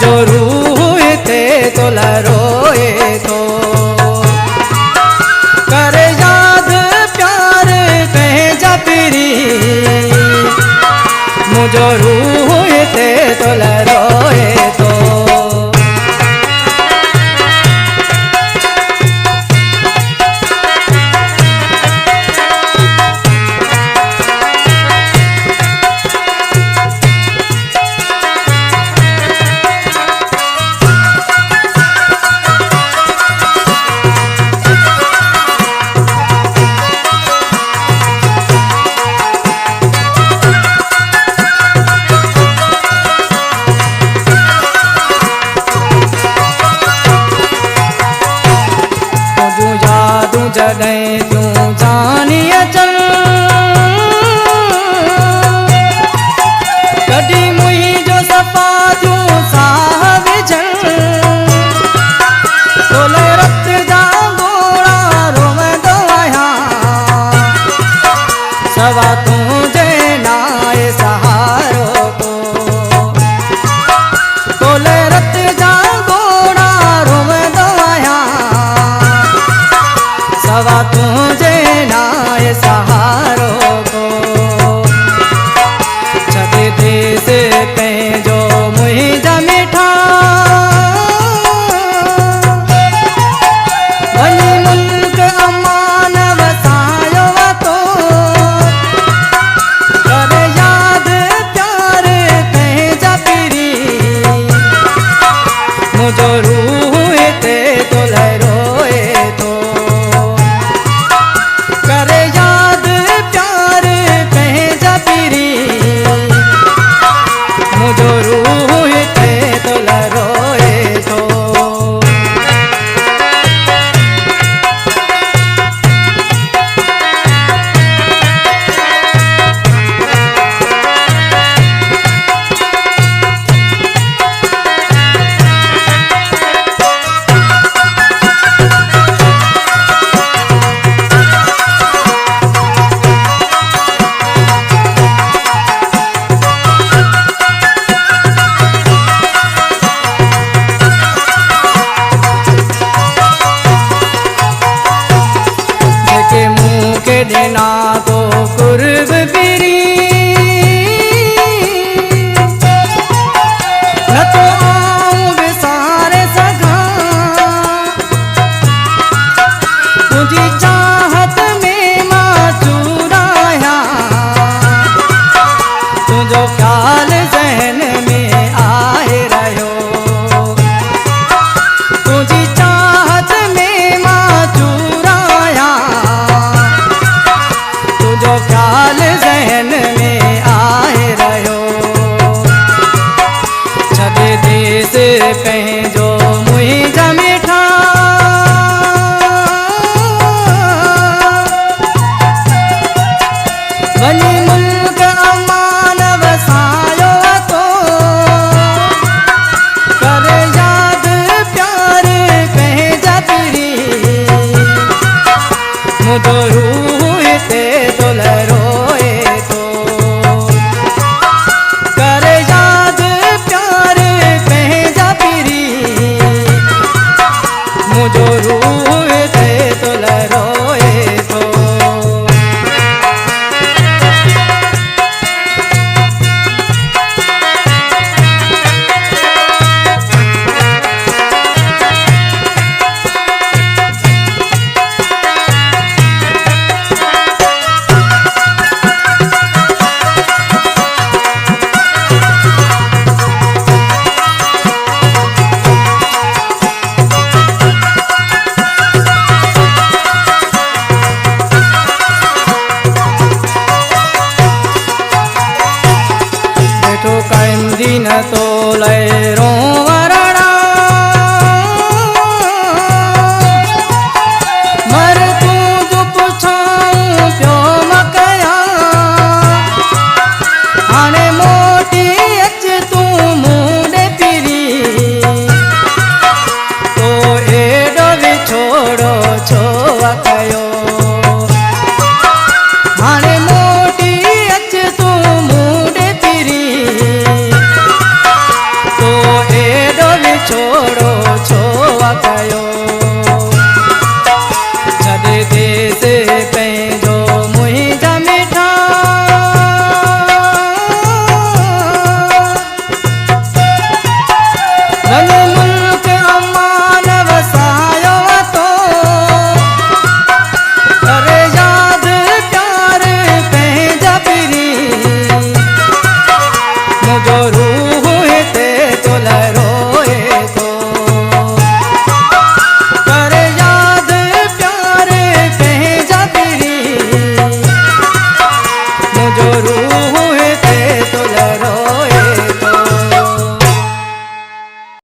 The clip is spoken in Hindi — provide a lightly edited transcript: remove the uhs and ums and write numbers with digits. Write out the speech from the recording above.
मुझो रूए थे तो लरोए तो करे याद प्यार कहे जपरी मुझो रूए थे तो लरोए तो जॾहिं तूं जानिए चल कॾहिं मुंहिंजो सफ़ा तूं साह विझल तोले रत जा गोड़ा रोवंदो आहियां सवा तुंहिंजे नाए सहारो को तोले रत जा गोड़ा रोवंदो आहियां सवा तुझे नाए सहारो को छॾे देस पंहिंजो मुंहिंजा मिठा वञी मुल्क अमान वसायो तो करे याद प्यार पंहिंजा पीरी मुझो रूह ते तो लरोए तो करे याद प्यार पंहिंजा पीरी मुझो रूह ते तो लरोए तो देना तो कुर्ब बिरी न तो आऊं विसारे सघां तुझी चाहत में मां चूरायां तुझो ख्याल ज़हन में आए रहियो तुझी चाहत में मां चूरायां जो ख्याल ज़हन में आए रहियो छॾे देस पंहिंजो मुंहिंजा मिठा वञी मुल्क अमान वसायो तो करे याद प्यार पंहिंजा पीरी मुझो रूह ते तो लरोए तो करे याद प्यार पंहिंजा पीरी मन